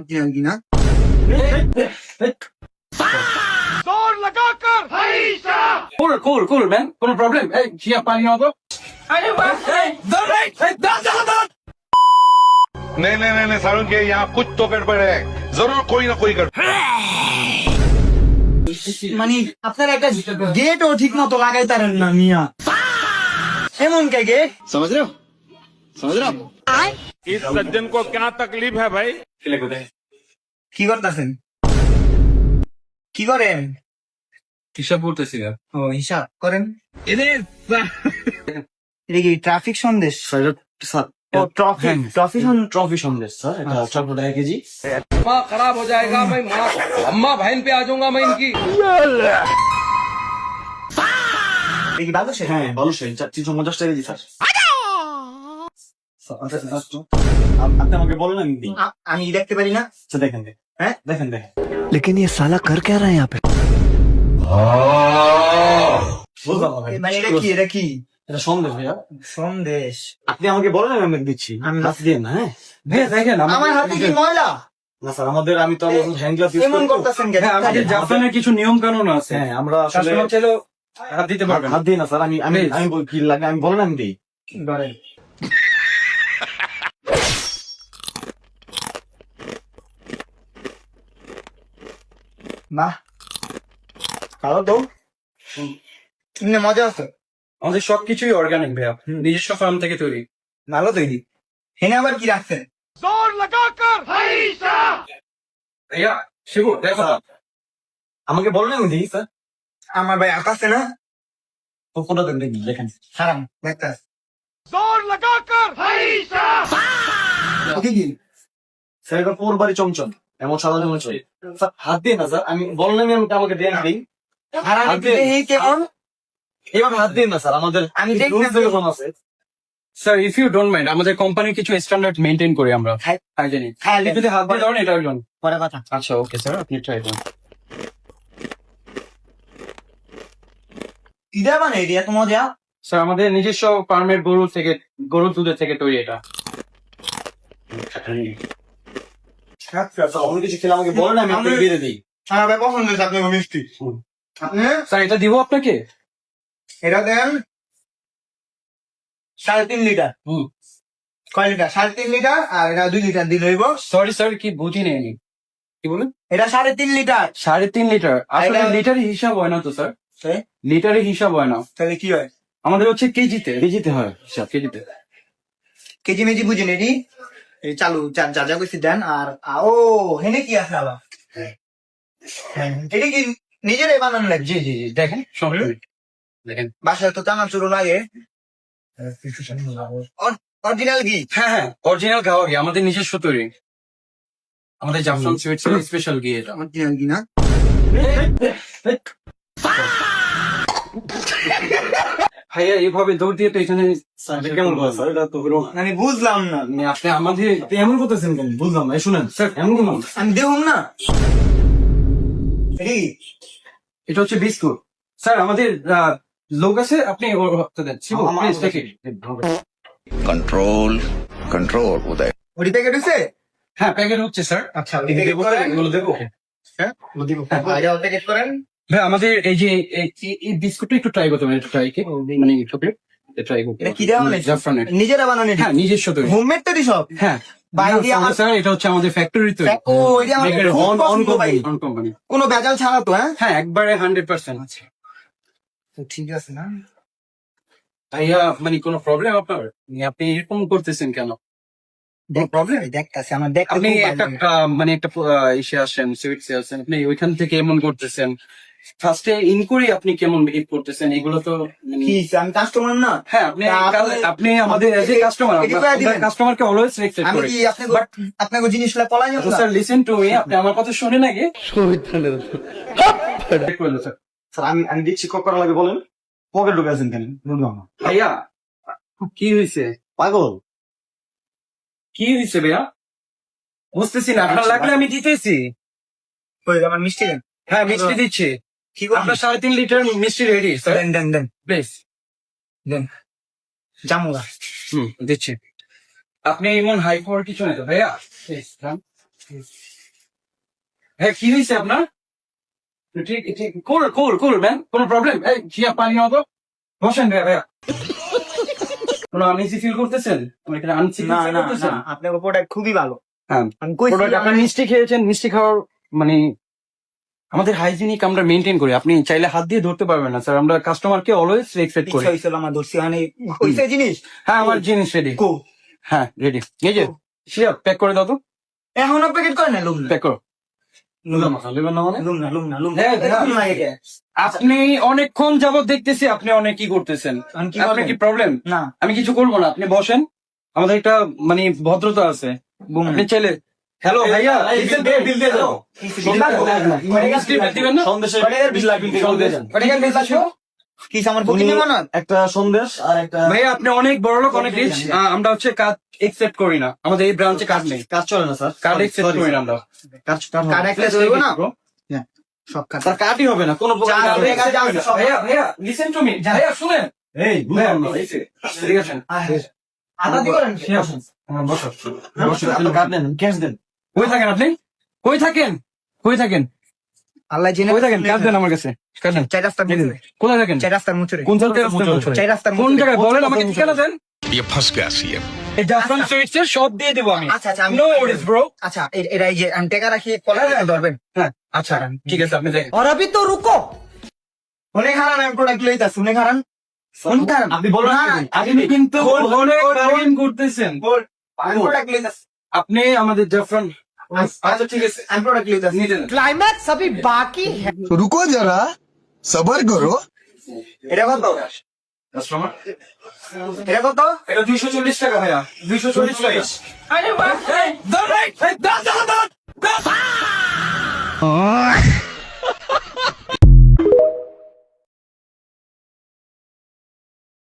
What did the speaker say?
जाएगी ना। जोर लगाकर Cool, man. কোনো প্রবলেম? এই জিয়া পানি নাও তো। আরে বাহ, এই দাঁড়। नहीं सारुण के यहाँ कुछ तो गड़बड़ है जरूर कोई ना कोई गड़बड़ মানে আপনারা একটা গেটও ঠিক মতো লাগাইতারেন না মিয়া, এমন কে গেট? समझ रहे हो? इस सज्जन को क्या तकलीफ है भाई? কি করতেছেন? কি করেন? হিসাব করতেছি না। ও হিসাব করেন। এটা কি ট্রাফিক সন্দেশ? ও ট্রফি সন্দেশ স্যার, এটা 14 টাকা কেজি। माँ खराब हो जाएगा मैं माँ अम्मा बहन पे आ जाऊंगा मैं इनकी। এটা কি ভালো সে? হ্যাঁ, ভালো সেই 350 টাকা কেজি স্যার। আপনি আমাকে বলেন আমি দিই। আমি দেখতে পারি না। আচ্ছা দেখেন, হ্যাঁ দেখেন। लेकिन ये साला कर क्या रहा है यहाँ पे? বুঝলাম না ভাই। মানে এটা কি এটা সন্দেশ ভাইয়া। সন্দেশ? আপনি আমাকে বলেন আমি দিচ্ছি। আমি হাত দিয়ে না, হ্যাঁ ভাইয়া দেখেন আমার হাতে কি ময়লা? না স্যার, আমি তো হ্যান্ড গ্লাভ ইউজ এমন করতেছেন কেন? আমাদের জাপানের কিছু নিয়ম কানুন আছে। হ্যাঁ, আমরা আসলে কাস্টমার চাইলেও হাত দিতে পারবেন। হাত দিই না স্যার, আমি কি লাগে আমি বলেন আমি দিই। ধরেন। বাহ, ভালো তো, এমনি মজা আছে। আমাদের সবকিছুই অর্গানিক ভাইয়া, নিজস্ব ফার্ম থেকে তৈরি। ভালো তৈরি। হেনে আবার কি রাখছেন? जोर लगाकर ভাইয়া শিবু দেখো স্যার, আমাকে বলেন আমি দিই স্যার। আমার ভাই আতাছে না, তো ফটো দেখেন। হারাম দেখতে। जोर लगाकर ওকে কি স্যার এটা পুরো বাড়ি চমচম, এমন সাদা চমচম। স্যার হাত দিয়ে না স্যার, আমি বলেন আমি আমাকে দিয়ে আমি দিই। হারাম হাত দিয়ে। এই কেমন? এইভাবে হাত দিন না স্যার, আমাদের আমি দেখি rules না। যেরকম আছে। Sir if you don't mind, আমাদের কোম্পানির কিছু স্ট্যান্ডার্ড মেনটেন করি আমরা। খাই- হাইজেনিক। খাই- আপনি যদি হাত দিয়ে ধরেন এটা একজন। পরে কথা। আচ্ছা ওকে স্যার, আপনি ট্রাই করুন। ইদা মানে এটা এত মজা? স্যার আমাদের নিজস্ব ফার্মের গরুর দুধের থেকে তৈরি এটা। স্যার অন্য কিছু খেলে আমাকে বলেন আমি আপনাকে দিয়ে দিই। আমার ভাই পছন্দ হয়েছে আপনাকে মিষ্টি। আপনি স্যার এটা দিব আপনাকে? এটা দেন 3.5 লিটার। হুম। কয় লিটার? 3.5 লিটার। আর এটা 2 লিটার দিলে হইব। সরি স্যার, কি বুঝি নেই। কি বলেন? এটা 3.5 লিটার। 3.5 লিটার? আসলে এটা- লিটারে হিসাব হয় না তো স্যার, তাই? লিটারে হিসাব হয় না, তাহলে কি হয়? আমাদের হচ্ছে কেজিতে। কেজিতে হয়। হিসাব কেজিতে। কেজি মেজি বুঝেন এটি? এই চালু যা যা কইছি দেন। আর ও হেনে কি আছে আবার? হ্যাঁ, এটা কি নিজেরাই বানানো লাগবে? জি দেখেন সমস্যা নেই। দেখেন বাসায় তো চানাচুরও লাগে। অরিজিনাল ঘি। হ্যাঁ অরিজিনাল খাওয়া গিয়ে আমাদের নিজস্ব তৈরি, আমাদের জাফরান সুইটস এর স্পেশাল গিয়ে এটা। অরিজিনাল ঘি না? ভাইয়া এইভাবে দৌড় দিয়ে তো এখানে স্যার এটা কেমন কথা স্যার, এটা তো হলো না। আমি বুঝলাম না। আপনি আমাদের আপনি এমন করতেছেন কেন বুঝলাম না। এই শুনেন স্যার এমন কেমন? আমি দেখুন না। এটা কি? এটা হচ্ছে বিস্কুট। স্যার আমাদের লোক আছে, আপনি ওর হাতে দেন। Shibu, please take it. Control Uday. ওটি প্যাকেট হয়েছে? হ্যাঁ প্যাকেট হচ্ছে স্যার। আচ্ছা, ওটি প্যাকেট করেন। এগুলো দেবো। হ্যাঁ, এটা প্যাকেট করেন। ভাই আমাদের এই যে এই বিস্কুটটা একটু ট্রাই করতে পারেন, একটু ট্রাই মানে চকলেট ট্রাই করতে এটা কি দেওয়া মানে? জাফরানের। নিজেরা বানানো? হ্যাঁ নিজস্ব তৈরি। হোমমেড তৈরি সব? হ্যাঁ বাইরে আমার স্যার এটা হচ্ছে আমাদের ফ্যাক্টরি তৈরি। ও এটা আমার Maker খুব on পছন্দ ভাই। company, on company। কোনো ভেজাল ছাড়া তো? হ্যাঁ, হ্যাঁ একবারে 100%। তো ঠিক আছে না? ভাইয়া মানে কোনো প্রবলেম আপনার? আপনি এরকম করতেছেন কেন? প্রবলেম দেখতেছি আমার দেখতে আপনি খুব একটা ভালো লাগে। মানে একটা ইসে আসেন, সুইটসে আসেন, আপনি ওইখান থেকে এমন করতেছেন। ফার্স্টে ইনকোয়ারি আপনি কেমন বিহেভ করতেছেন এগুলো তো মানে- কি আমি কাস্টমার না? হ্যাঁ আপনি তা আপনি- আপনি আমাদের এজ এ কাস্টমার, এটা কইয়া দিবেন। কাস্টমারকে অলওয়েজ রেসপেক্ট আমি করি। কি আপনাকে জিনিসগুলো পলাই না? স্যার লিসেন টু মি, আপনি আমার কথা শুনেন আগে। স্যার আমি দিচ্ছি, কক করা লাগে বলেন। পকেট ঢুকে আছেন কেন বুঝলাম না। ভাইয়া কি হয়েছে? পাগল। কি হয়েছে ভাইয়া? বুঝতেছি না, আপনার লাগলে আমি দিতেছি। ওই আমার মিষ্টি দেন। হ্যাঁ মিষ্টি দিচ্ছি। কি করবেন? আপনার 3.5 লিটার মিষ্টি রেডি স্যার, দেন প্লিজ। জামুলা। দিচ্ছি। আপনি এমন হাই পাওয়ার কিছু নেই তো ভাইয়া, প্লিজ হ্যাঁ কি হয়েছে আপনার? ঠিক ঠিক কুল কুল কুল ম্যান, কোনো প্রবলেম? এই জিয়া পানি নাও তো, বসেন ভাইয়া। কোনো আনইজি ফিল করতেছেন? আমার এখানে আনইজি না ফিল না করতেছেন? না, আপনার প্রোডাক্ট খুবই ভালো। হ্যাঁ, আমি কইছি প্রোডাক্ট আপনার মিষ্টি খেয়েছেন, মিষ্টি খাওয়ার মানে আমাদের হাইজিনিক আমরা মেনটেন করি। আপনি চাইলে হাত দিয়ে ধরতে পারবেন না স্যার, আমরা কাস্টমারকে অলওয়েজ রেসপেক্ট করি। ইচ্ছা হয়েছিল আমার দর্শি মানে হয়েছে জিনিস। হ্যাঁ আমার জিনিস রেডি। কো হ্যাঁ রেডি। এই যে শিয়া প্যাক করে দাও তো, এখনো প্যাকেট করে না, লুম না প্যাক করো। লুম না হ্যাঁ, হ্যাঁ। আপনি অনেকক্ষণ যাবত দেখতেছি আপনি অনেক কি করতেছেন। আমি কি আপনার করবো? কি প্রবলেম? না আমি কিছু করবো না, আপনি বসেন। আমাদের একটা মানে ভদ্রতা আছে। আপনি চাইলে হ্যালো ভাইয়া বিল দিয়ে দাও। দিবেন না? কি আমার বুকিং নেব না? একটা সন্দেশ আর একটা ভাইয়া আপনি অনেক বড় লোক, অনেক রিচ। আমরা হচ্ছে কার্ড একসেপ্ট করি না, আমাদের এই ব্রাঞ্চে কার্ড নেই। কাজ চলে না স্যার, কার্ড একসেপ্ট করি না আমরা। কার্ড একটা দেব না, সব কার্ড স্যার কার্ডই হবে না কোনো প্রকার চার card টাকা accept যাও, হবে না। সব- ভাইয়া ভাইয়া লিসেন টু মি, ভাইয়া শুনেন। এই ভাইয়া, বুঝলাম না। এই যে, ঠিক আছে। আদা দি করেন শিয়া, বসো। বসো। আপনি কার্ড নেন, ক্যাশ দেন। কই থাকেন আপনি? কই থাকেন? কই থাকেন? আল্লাহ জেনে কই থাকেন? কার্ড দেন আমার কাছে। কার্ড দেন। চার রাস্তার মুচুরে, কোথায় থাকেন? চার রাস্তার মুচুরে, কোন জায়গায়? চার রাস্তার কোন মুচুরে। জায়গায় বলেন আমাকে, ঠিকানা দেন। ये फंस गया सीएम। এই জাফরান সুইটস এর সব দিয়ে দেবো আমি। আচ্ছা আচ্ছা, আমি নো ওয়ারিজ ব্রো। আচ্ছা এরা এই যে আমি টাকা রাখি কলার ধরবেন। হ্যাঁ আচ্ছা ঠিক আছে, আপনি দেখেন। অনেক হারান, আমি প্রোডাক্ট লইতাছি, অনেক হারান, অনেক হারান। আপনি বলুন না, না, না, আপনি কিন্তু অনেক বল। বার্গেন করতেছেন। আমি প্রোডাক্ট লইতাছি, আপনি আমাদের জাফরান, আচ্ছা ঠিক আছে, আমি প্রোডাক্ট লইতাছি। নিয়ে যান। रुको जरा सबर करो এটা কত? কাস্টমার, এটা কত? এটা 240 টাকা ভাইয়া, 240 টাকা। আরে বাহ, এই ধর, এই ধর, ধর, ধর, ধর।